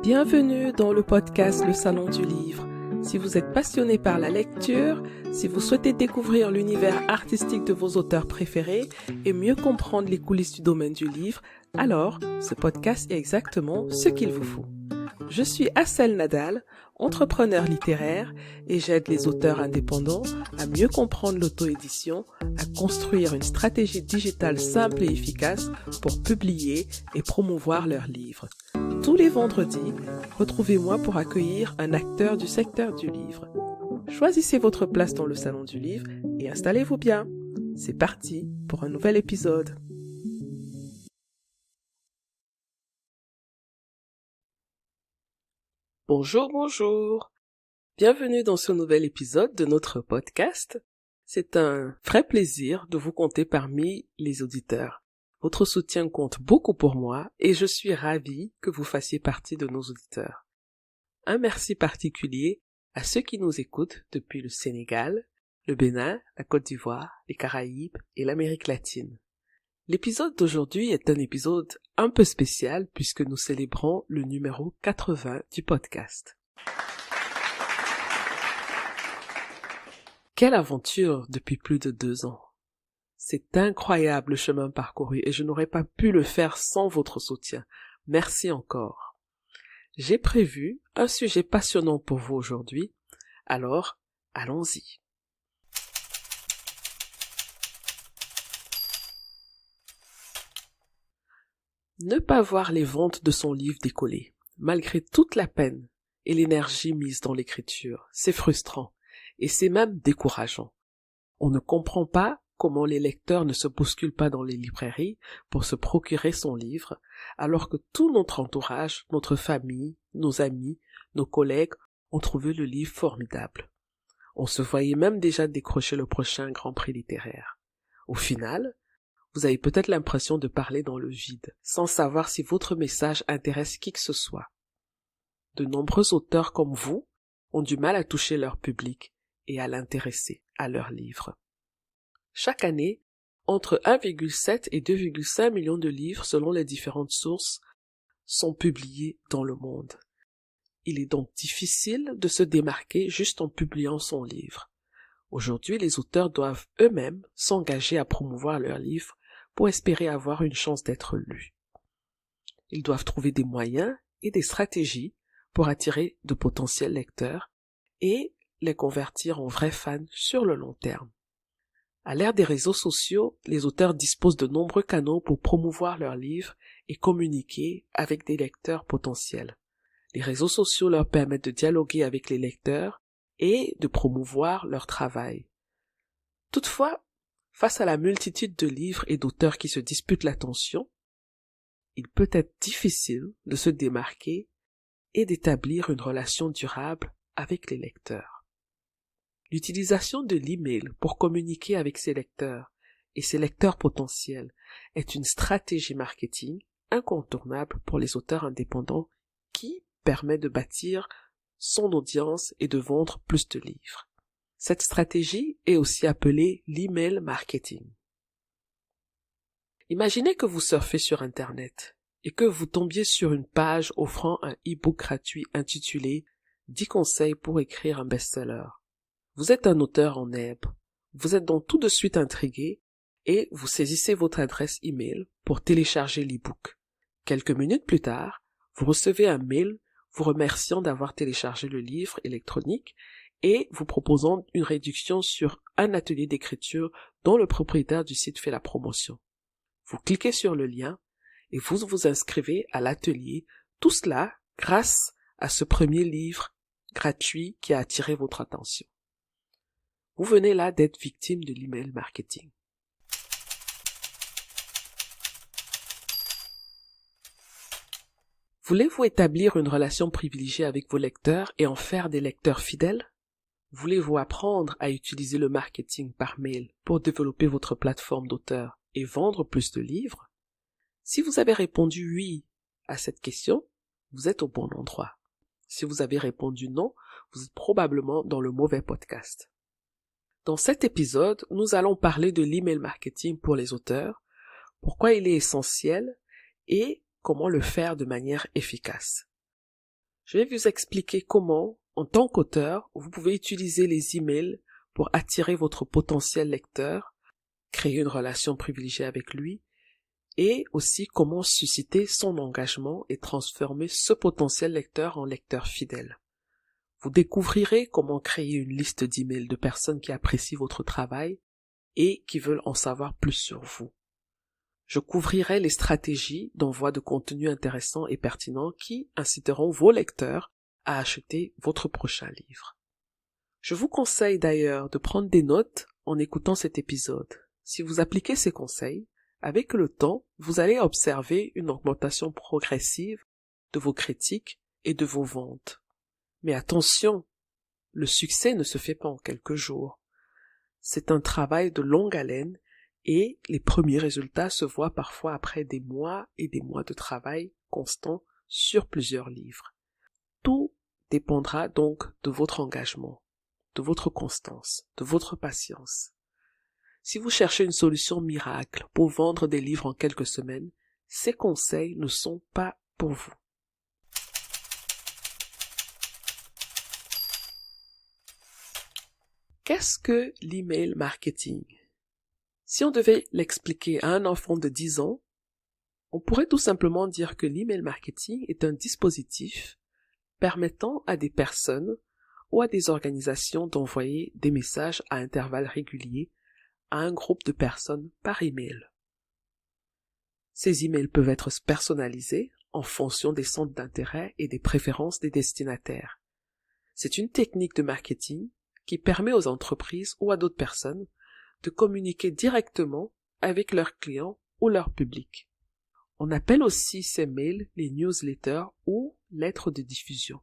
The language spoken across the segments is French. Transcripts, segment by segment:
Bienvenue dans le podcast Le Salon du Livre. Si vous êtes passionné par la lecture, si vous souhaitez découvrir l'univers artistique de vos auteurs préférés et mieux comprendre les coulisses du domaine du livre, alors ce podcast est exactement ce qu'il vous faut. Je suis Assel Nadal, entrepreneur littéraire et j'aide les auteurs indépendants à mieux comprendre l'auto-édition, à construire une stratégie digitale simple et efficace pour publier et promouvoir leurs livres. Tous les vendredis, retrouvez-moi pour accueillir un acteur du secteur du livre. Choisissez votre place dans le salon du livre et installez-vous bien. C'est parti pour un nouvel épisode. Bonjour. Bienvenue dans ce nouvel épisode de notre podcast. C'est un vrai plaisir de vous compter parmi les auditeurs. Votre soutien compte beaucoup pour moi et je suis ravie que vous fassiez partie de nos auditeurs. Un merci particulier à ceux qui nous écoutent depuis le Sénégal, le Bénin, la Côte d'Ivoire, les Caraïbes et l'Amérique latine. L'épisode d'aujourd'hui est un épisode un peu spécial puisque nous célébrons le numéro 80 du podcast. Quelle aventure depuis plus de 2 ans! C'est incroyable le chemin parcouru et je n'aurais pas pu le faire sans votre soutien. Merci encore. J'ai prévu un sujet passionnant pour vous aujourd'hui, alors allons-y. Ne pas voir les ventes de son livre décoller, malgré toute la peine et l'énergie mise dans l'écriture, c'est frustrant et c'est même décourageant. On ne comprend pas comment les lecteurs ne se bousculent pas dans les librairies pour se procurer son livre, alors que tout notre entourage, notre famille, nos amis, nos collègues ont trouvé le livre formidable. On se voyait même déjà décrocher le prochain Grand Prix littéraire. Au final, vous avez peut-être l'impression de parler dans le vide, sans savoir si votre message intéresse qui que ce soit. De nombreux auteurs comme vous ont du mal à toucher leur public et à l'intéresser à leurs livres. Chaque année, entre 1,7 et 2,5 millions de livres, selon les différentes sources, sont publiés dans le monde. Il est donc difficile de se démarquer juste en publiant son livre. Aujourd'hui, les auteurs doivent eux-mêmes s'engager à promouvoir leur livre pour espérer avoir une chance d'être lus. Ils doivent trouver des moyens et des stratégies pour attirer de potentiels lecteurs et les convertir en vrais fans sur le long terme. À l'ère des réseaux sociaux, les auteurs disposent de nombreux canaux pour promouvoir leurs livres et communiquer avec des lecteurs potentiels. Les réseaux sociaux leur permettent de dialoguer avec les lecteurs et de promouvoir leur travail. Toutefois, face à la multitude de livres et d'auteurs qui se disputent l'attention, il peut être difficile de se démarquer et d'établir une relation durable avec les lecteurs. L'utilisation de l'email pour communiquer avec ses lecteurs et ses lecteurs potentiels est une stratégie marketing incontournable pour les auteurs indépendants qui permet de bâtir son audience et de vendre plus de livres. Cette stratégie est aussi appelée l'email marketing. Imaginez que vous surfez sur Internet et que vous tombiez sur une page offrant un e-book gratuit intitulé « 10 conseils pour écrire un best-seller ». Vous êtes un auteur en herbe, vous êtes donc tout de suite intrigué et vous saisissez votre adresse email pour télécharger l'e-book. Quelques minutes plus tard, vous recevez un mail vous remerciant d'avoir téléchargé le livre électronique et vous proposant une réduction sur un atelier d'écriture dont le propriétaire du site fait la promotion. Vous cliquez sur le lien et vous vous inscrivez à l'atelier, tout cela grâce à ce premier livre gratuit qui a attiré votre attention. Vous venez là d'être victime de l'email marketing. Voulez-vous établir une relation privilégiée avec vos lecteurs et en faire des lecteurs fidèles? Voulez-vous apprendre à utiliser le marketing par mail pour développer votre plateforme d'auteur et vendre plus de livres? Si vous avez répondu oui à cette question, vous êtes au bon endroit. Si vous avez répondu non, vous êtes probablement dans le mauvais podcast. Dans cet épisode, nous allons parler de l'email marketing pour les auteurs, pourquoi il est essentiel et comment le faire de manière efficace. Je vais vous expliquer comment, en tant qu'auteur, vous pouvez utiliser les emails pour attirer votre potentiel lecteur, créer une relation privilégiée avec lui, et aussi comment susciter son engagement et transformer ce potentiel lecteur en lecteur fidèle. Vous découvrirez comment créer une liste d'emails de personnes qui apprécient votre travail et qui veulent en savoir plus sur vous. Je couvrirai les stratégies d'envoi de contenu intéressant et pertinent qui inciteront vos lecteurs à acheter votre prochain livre. Je vous conseille d'ailleurs de prendre des notes en écoutant cet épisode. Si vous appliquez ces conseils, avec le temps, vous allez observer une augmentation progressive de vos critiques et de vos ventes. Mais attention, le succès ne se fait pas en quelques jours. C'est un travail de longue haleine et les premiers résultats se voient parfois après des mois et des mois de travail constant sur plusieurs livres. Tout dépendra donc de votre engagement, de votre constance, de votre patience. Si vous cherchez une solution miracle pour vendre des livres en quelques semaines, ces conseils ne sont pas pour vous. Qu'est-ce que l'email marketing? Si on devait l'expliquer à un enfant de 10 ans, on pourrait tout simplement dire que l'email marketing est un dispositif permettant à des personnes ou à des organisations d'envoyer des messages à intervalles réguliers à un groupe de personnes par email. Ces emails peuvent être personnalisés en fonction des centres d'intérêt et des préférences des destinataires. C'est une technique de marketing qui permet aux entreprises ou à d'autres personnes de communiquer directement avec leurs clients ou leur public. On appelle aussi ces mails les newsletters ou lettres de diffusion.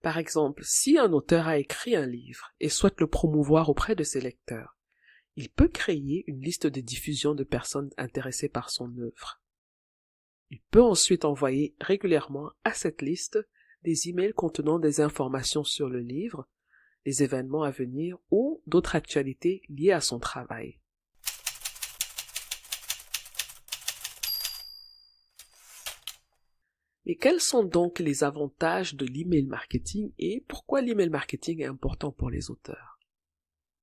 Par exemple, si un auteur a écrit un livre et souhaite le promouvoir auprès de ses lecteurs, il peut créer une liste de diffusion de personnes intéressées par son œuvre. Il peut ensuite envoyer régulièrement à cette liste des emails contenant des informations sur le livre, les événements à venir ou d'autres actualités liées à son travail. Mais quels sont donc les avantages de l'email marketing et pourquoi l'email marketing est important pour les auteurs?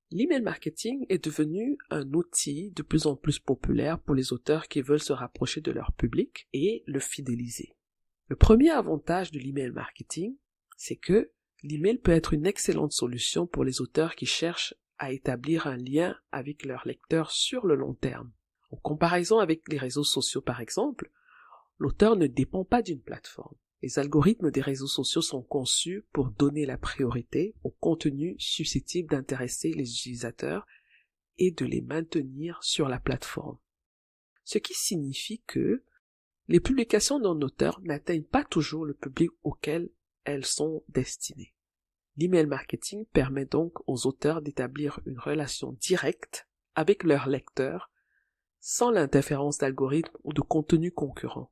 L'email marketing est devenu un outil de plus en plus populaire pour les auteurs qui veulent se rapprocher de leur public et le fidéliser. Le premier avantage de l'email marketing, c'est que l'email peut être une excellente solution pour les auteurs qui cherchent à établir un lien avec leurs lecteurs sur le long terme. En comparaison avec les réseaux sociaux par exemple, l'auteur ne dépend pas d'une plateforme. Les algorithmes des réseaux sociaux sont conçus pour donner la priorité aux contenus susceptibles d'intéresser les utilisateurs et de les maintenir sur la plateforme. Ce qui signifie que les publications d'un auteur n'atteignent pas toujours le public auquel elles sont destinées. L'email marketing permet donc aux auteurs d'établir une relation directe avec leurs lecteurs sans l'interférence d'algorithmes ou de contenus concurrents.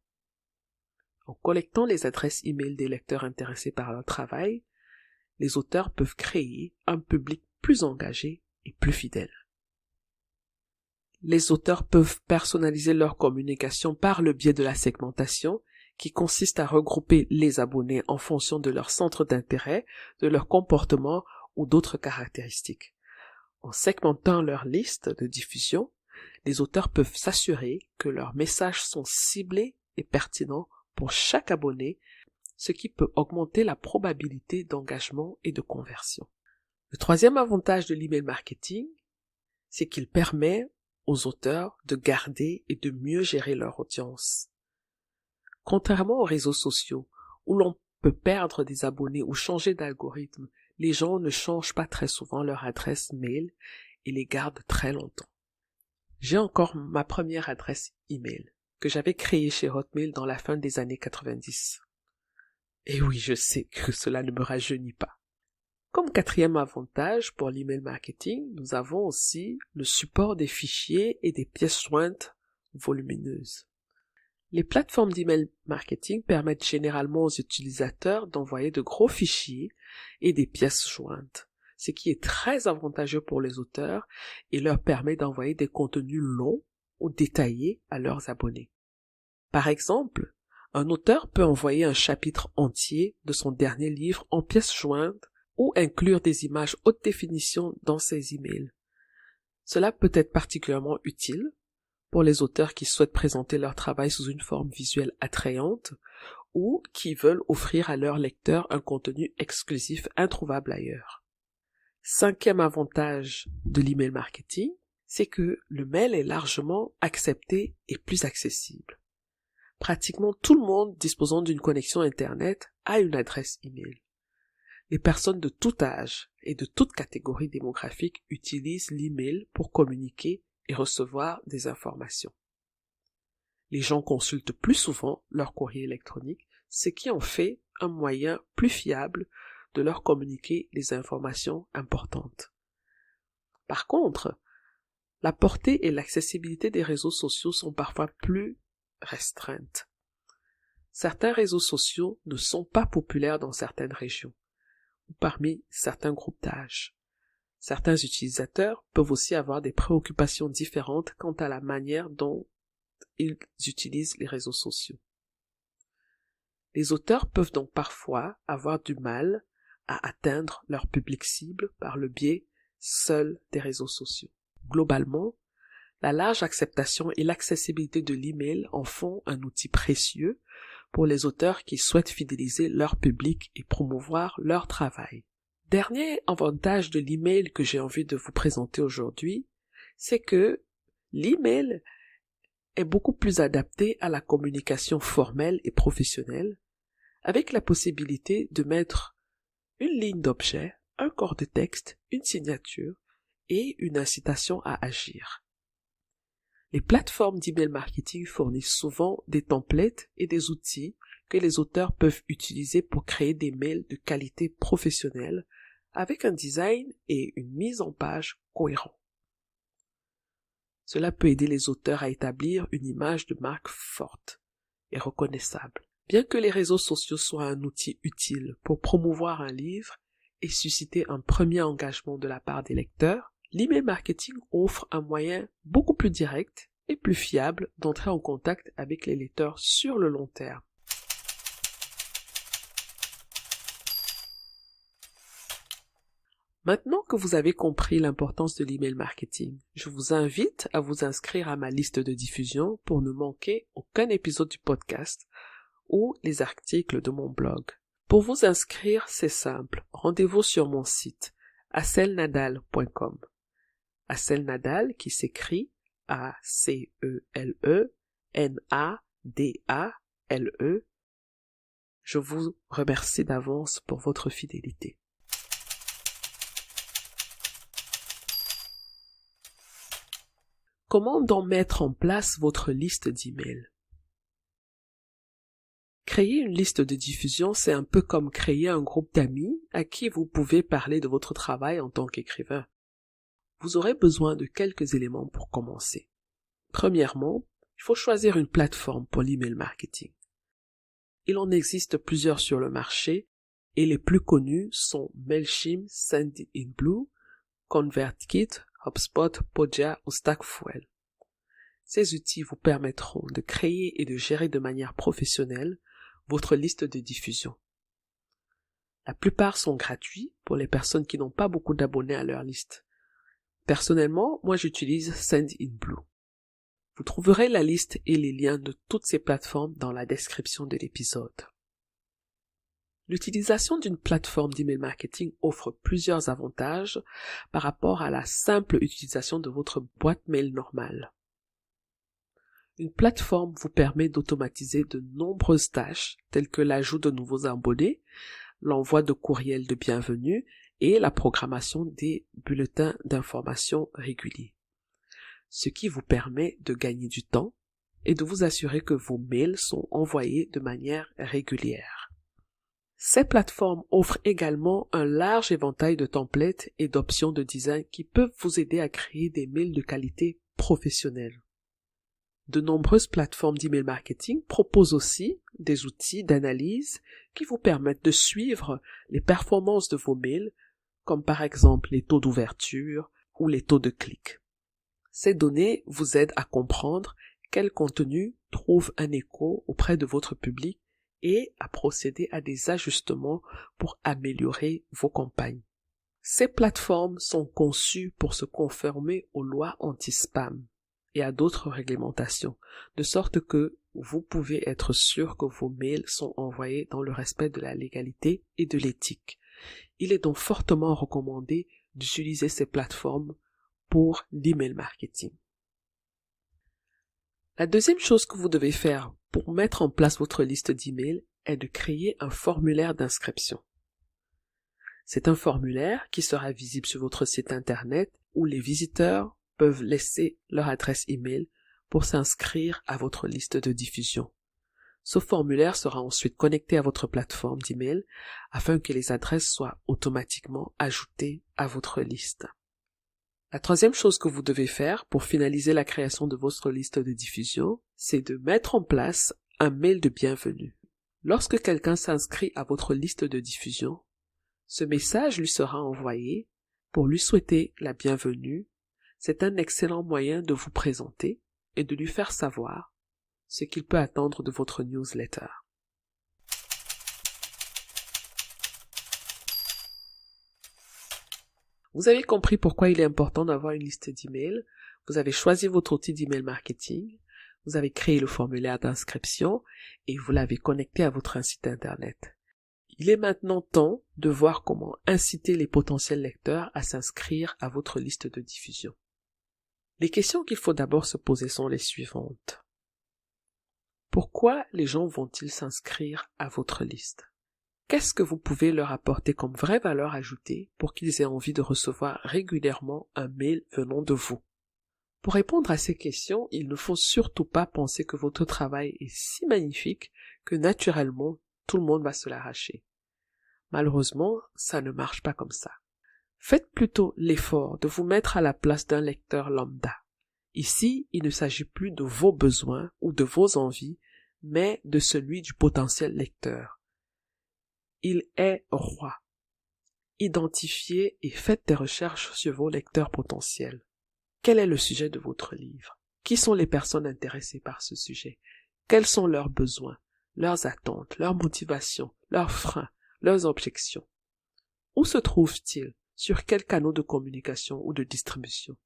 En collectant les adresses email des lecteurs intéressés par leur travail, les auteurs peuvent créer un public plus engagé et plus fidèle. Les auteurs peuvent personnaliser leur communication par le biais de la segmentation, qui consiste à regrouper les abonnés en fonction de leur centre d'intérêt, de leur comportement ou d'autres caractéristiques. En segmentant leur liste de diffusion, les auteurs peuvent s'assurer que leurs messages sont ciblés et pertinents pour chaque abonné, ce qui peut augmenter la probabilité d'engagement et de conversion. Le troisième avantage de l'email marketing, c'est qu'il permet aux auteurs de garder et de mieux gérer leur audience. Contrairement aux réseaux sociaux, où l'on peut perdre des abonnés ou changer d'algorithme, les gens ne changent pas très souvent leur adresse mail et les gardent très longtemps. J'ai encore ma première adresse email, que j'avais créée chez Hotmail dans la fin des années 90. Et oui, je sais que cela ne me rajeunit pas. Comme quatrième avantage pour l'email marketing, nous avons aussi le support des fichiers et des pièces jointes volumineuses. Les plateformes d'email marketing permettent généralement aux utilisateurs d'envoyer de gros fichiers et des pièces jointes, ce qui est très avantageux pour les auteurs et leur permet d'envoyer des contenus longs ou détaillés à leurs abonnés. Par exemple, Un auteur peut envoyer un chapitre entier de son dernier livre en pièces jointes ou inclure des images haute définition dans ses emails. Cela peut être particulièrement utile pour les auteurs qui souhaitent présenter leur travail sous une forme visuelle attrayante ou qui veulent offrir à leurs lecteurs un contenu exclusif introuvable ailleurs. Cinquième avantage de l'email marketing, c'est que le mail est largement accepté et plus accessible. Pratiquement tout le monde disposant d'une connexion Internet a une adresse email. Les personnes de tout âge et de toute catégorie démographique utilisent l'email pour communiquer et recevoir des informations. Les gens consultent plus souvent leur courrier électronique, ce qui en fait un moyen plus fiable de leur communiquer les informations importantes. Par contre, la portée et l'accessibilité des réseaux sociaux sont parfois plus restreintes. Certains réseaux sociaux ne sont pas populaires dans certaines régions ou parmi certains groupes d'âge. Certains utilisateurs peuvent aussi avoir des préoccupations différentes quant à la manière dont ils utilisent les réseaux sociaux. Les auteurs peuvent donc parfois avoir du mal à atteindre leur public cible par le biais seul des réseaux sociaux. Globalement, la large acceptation et l'accessibilité de l'email en font un outil précieux pour les auteurs qui souhaitent fidéliser leur public et promouvoir leur travail. Dernier avantage de l'email que j'ai envie de vous présenter aujourd'hui, c'est que l'email est beaucoup plus adapté à la communication formelle et professionnelle, avec la possibilité de mettre une ligne d'objet, un corps de texte, une signature et une incitation à agir. Les plateformes d'email marketing fournissent souvent des templates et des outils que les auteurs peuvent utiliser pour créer des mails de qualité professionnelle avec un design et une mise en page cohérents. Cela peut aider les auteurs à établir une image de marque forte et reconnaissable. Bien que les réseaux sociaux soient un outil utile pour promouvoir un livre et susciter un premier engagement de la part des lecteurs, l'email marketing offre un moyen beaucoup plus direct et plus fiable d'entrer en contact avec les lecteurs sur le long terme. Maintenant que vous avez compris l'importance de l'email marketing, je vous invite à vous inscrire à ma liste de diffusion pour ne manquer aucun épisode du podcast ou les articles de mon blog. Pour vous inscrire, c'est simple. Rendez-vous sur mon site acelnadal.com. Acel Nadal qui s'écrit A-C-E-L-E-N-A-D-A-L-E. Je vous remercie d'avance pour votre fidélité. Comment donc mettre en place votre liste d'emails? Créer une liste de diffusion, c'est un peu comme créer un groupe d'amis à qui vous pouvez parler de votre travail en tant qu'écrivain. Vous aurez besoin de quelques éléments pour commencer. Premièrement, il faut choisir une plateforme pour l'email marketing. Il en existe plusieurs sur le marché et les plus connus sont Mailchimp, Sendinblue, ConvertKit, HubSpot, Podia ou Stackfuel. Ces outils vous permettront de créer et de gérer de manière professionnelle votre liste de diffusion. La plupart sont gratuits pour les personnes qui n'ont pas beaucoup d'abonnés à leur liste. Personnellement, moi j'utilise Sendinblue. Vous trouverez la liste et les liens de toutes ces plateformes dans la description de l'épisode. L'utilisation d'une plateforme d'email marketing offre plusieurs avantages par rapport à la simple utilisation de votre boîte mail normale. Une plateforme vous permet d'automatiser de nombreuses tâches telles que l'ajout de nouveaux abonnés, l'envoi de courriels de bienvenue et la programmation des bulletins d'information réguliers. Ce qui vous permet de gagner du temps et de vous assurer que vos mails sont envoyés de manière régulière. Ces plateformes offrent également un large éventail de templates et d'options de design qui peuvent vous aider à créer des mails de qualité professionnelle. De nombreuses plateformes d'email marketing proposent aussi des outils d'analyse qui vous permettent de suivre les performances de vos mails, comme par exemple les taux d'ouverture ou les taux de clic. Ces données vous aident à comprendre quel contenu trouve un écho auprès de votre public et à procéder à des ajustements pour améliorer vos campagnes. Ces plateformes sont conçues pour se conformer aux lois anti-spam et à d'autres réglementations, de sorte que vous pouvez être sûr que vos mails sont envoyés dans le respect de la légalité et de l'éthique. Il est donc fortement recommandé d'utiliser ces plateformes pour l'email marketing. La deuxième chose que vous devez faire pour mettre en place votre liste d'emails est de créer un formulaire d'inscription. C'est un formulaire qui sera visible sur votre site internet où les visiteurs peuvent laisser leur adresse email pour s'inscrire à votre liste de diffusion. Ce formulaire sera ensuite connecté à votre plateforme d'email afin que les adresses soient automatiquement ajoutées à votre liste. La troisième chose que vous devez faire pour finaliser la création de votre liste de diffusion, c'est de mettre en place un mail de bienvenue. Lorsque quelqu'un s'inscrit à votre liste de diffusion, ce message lui sera envoyé pour lui souhaiter la bienvenue. C'est un excellent moyen de vous présenter et de lui faire savoir ce qu'il peut attendre de votre newsletter. Vous avez compris pourquoi il est important d'avoir une liste d'emails. Vous avez choisi votre outil d'email marketing, vous avez créé le formulaire d'inscription et vous l'avez connecté à votre site internet. Il est maintenant temps de voir comment inciter les potentiels lecteurs à s'inscrire à votre liste de diffusion. Les questions qu'il faut d'abord se poser sont les suivantes. Pourquoi les gens vont-ils s'inscrire à votre liste? Qu'est-ce que vous pouvez leur apporter comme vraie valeur ajoutée pour qu'ils aient envie de recevoir régulièrement un mail venant de vous? Pour répondre à ces questions, il ne faut surtout pas penser que votre travail est si magnifique que naturellement tout le monde va se l'arracher. Malheureusement, ça ne marche pas comme ça. Faites plutôt l'effort de vous mettre à la place d'un lecteur lambda. Ici, il ne s'agit plus de vos besoins ou de vos envies, mais de celui du potentiel lecteur. Il est roi. Identifiez et faites des recherches sur vos lecteurs potentiels. Quel est le sujet de votre livre? Qui sont les personnes intéressées par ce sujet? Quels sont leurs besoins, leurs attentes, leurs motivations, leurs freins, leurs objections? Où se trouvent-ils? Sur quels canaux de communication ou de distribution?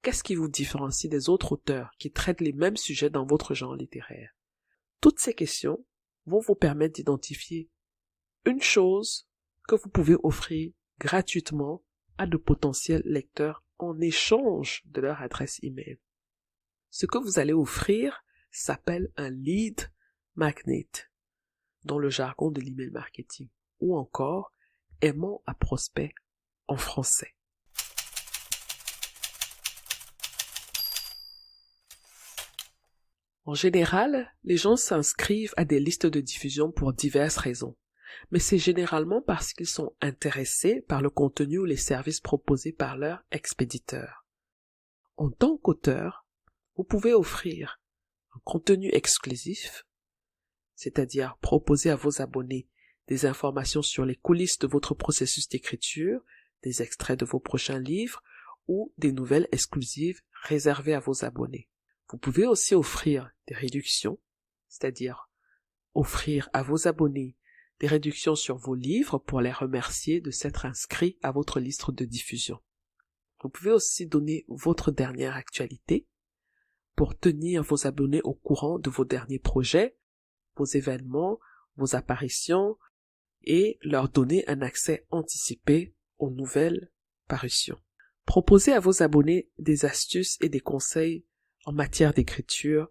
Qu'est-ce qui vous différencie des autres auteurs qui traitent les mêmes sujets dans votre genre littéraire? Toutes ces questions vont vous permettre d'identifier une chose que vous pouvez offrir gratuitement à de potentiels lecteurs en échange de leur adresse email. Ce que vous allez offrir s'appelle un lead magnet dans le jargon de l'email marketing ou encore aimant à prospect en français. En général, les gens s'inscrivent à des listes de diffusion pour diverses raisons. Mais c'est généralement parce qu'ils sont intéressés par le contenu ou les services proposés par leur expéditeur. En tant qu'auteur, vous pouvez offrir un contenu exclusif, c'est-à-dire proposer à vos abonnés des informations sur les coulisses de votre processus d'écriture, des extraits de vos prochains livres ou des nouvelles exclusives réservées à vos abonnés. Vous pouvez aussi offrir des réductions, c'est-à-dire offrir à vos abonnés des réductions sur vos livres pour les remercier de s'être inscrits à votre liste de diffusion. Vous pouvez aussi donner votre dernière actualité pour tenir vos abonnés au courant de vos derniers projets, vos événements, vos apparitions et leur donner un accès anticipé aux nouvelles parutions. Proposez à vos abonnés des astuces et des conseils en matière d'écriture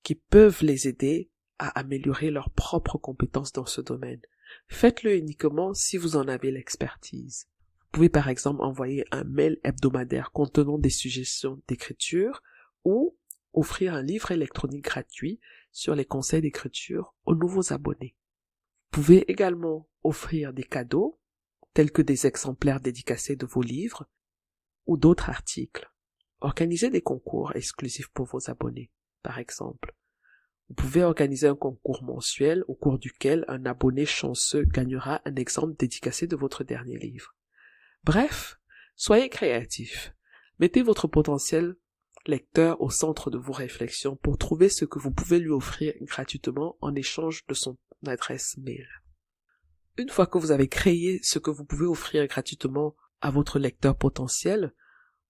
qui peuvent les aider à améliorer leurs propres compétences dans ce domaine. Faites-le uniquement si vous en avez l'expertise. Vous pouvez par exemple envoyer un mail hebdomadaire contenant des suggestions d'écriture ou offrir un livre électronique gratuit sur les conseils d'écriture aux nouveaux abonnés. Vous pouvez également offrir des cadeaux tels que des exemplaires dédicacés de vos livres ou d'autres articles. Organisez des concours exclusifs pour vos abonnés, par exemple. Vous pouvez organiser un concours mensuel au cours duquel un abonné chanceux gagnera un exemple dédicacé de votre dernier livre. Bref, soyez créatifs. Mettez votre potentiel lecteur au centre de vos réflexions pour trouver ce que vous pouvez lui offrir gratuitement en échange de son adresse mail. Une fois que vous avez créé ce que vous pouvez offrir gratuitement à votre lecteur potentiel,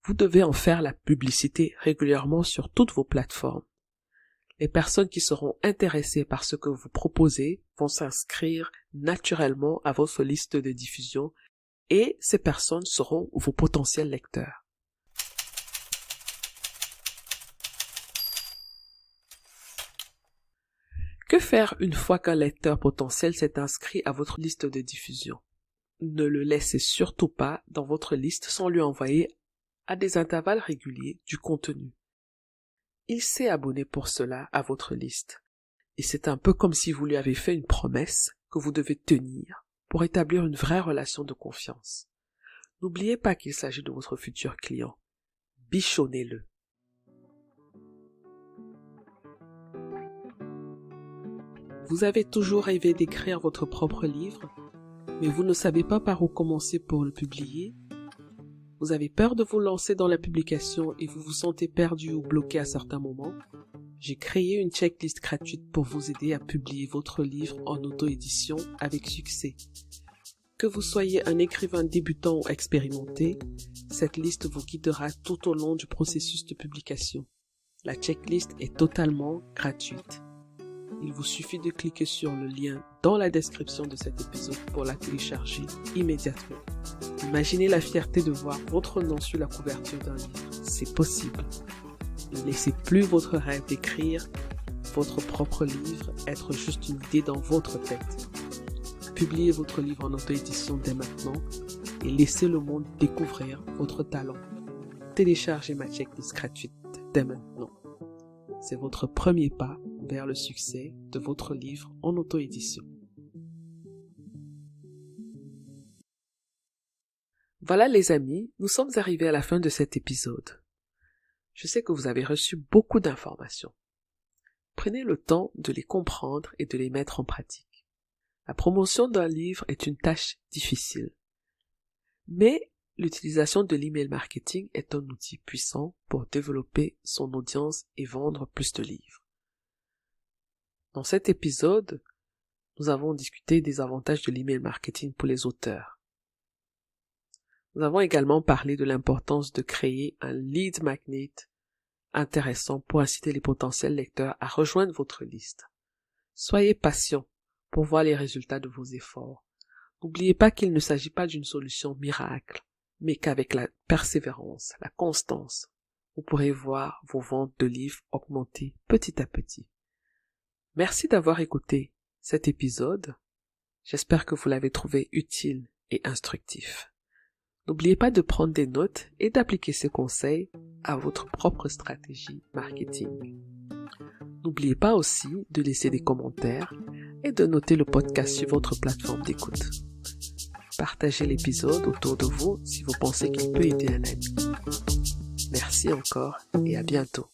vous devez en faire la publicité régulièrement sur toutes vos plateformes. Les personnes qui seront intéressées par ce que vous proposez vont s'inscrire naturellement à votre liste de diffusion et ces personnes seront vos potentiels lecteurs. Que faire une fois qu'un lecteur potentiel s'est inscrit à votre liste de diffusion? Ne le laissez surtout pas dans votre liste sans lui envoyer à des intervalles réguliers du contenu. Il s'est abonné pour cela à votre liste, et c'est un peu comme si vous lui avez fait une promesse que vous devez tenir pour établir une vraie relation de confiance. N'oubliez pas qu'il s'agit de votre futur client. Bichonnez-le. Vous avez toujours rêvé d'écrire votre propre livre, mais vous ne savez pas par où commencer pour le publier? Vous avez peur de vous lancer dans la publication et vous vous sentez perdu ou bloqué à certains moments? J'ai créé une checklist gratuite pour vous aider à publier votre livre en auto-édition avec succès. Que vous soyez un écrivain débutant ou expérimenté, cette liste vous guidera tout au long du processus de publication. La checklist est totalement gratuite. Il vous suffit de cliquer sur le lien dans la description de cet épisode pour la télécharger immédiatement. Imaginez la fierté de voir votre nom sur la couverture d'un livre. C'est possible. Ne laissez plus votre rêve d'écrire votre propre livre être juste une idée dans votre tête. Publiez votre livre en auto-édition dès maintenant et laissez le monde découvrir votre talent. Téléchargez ma checklist gratuite dès maintenant. C'est votre premier pas vers le succès de votre livre en auto-édition. Voilà les amis, nous sommes arrivés à la fin de cet épisode. Je sais que vous avez reçu beaucoup d'informations. Prenez le temps de les comprendre et de les mettre en pratique. La promotion d'un livre est une tâche difficile. Mais l'utilisation de l'email marketing est un outil puissant pour développer son audience et vendre plus de livres. Dans cet épisode, nous avons discuté des avantages de l'email marketing pour les auteurs. Nous avons également parlé de l'importance de créer un lead magnet intéressant pour inciter les potentiels lecteurs à rejoindre votre liste. Soyez patient pour voir les résultats de vos efforts. N'oubliez pas qu'il ne s'agit pas d'une solution miracle, mais qu'avec la persévérance, la constance, vous pourrez voir vos ventes de livres augmenter petit à petit. Merci d'avoir écouté cet épisode. J'espère que vous l'avez trouvé utile et instructif. N'oubliez pas de prendre des notes et d'appliquer ces conseils à votre propre stratégie marketing. N'oubliez pas aussi de laisser des commentaires et de noter le podcast sur votre plateforme d'écoute. Partagez l'épisode autour de vous si vous pensez qu'il peut aider un ami. Merci encore et à bientôt.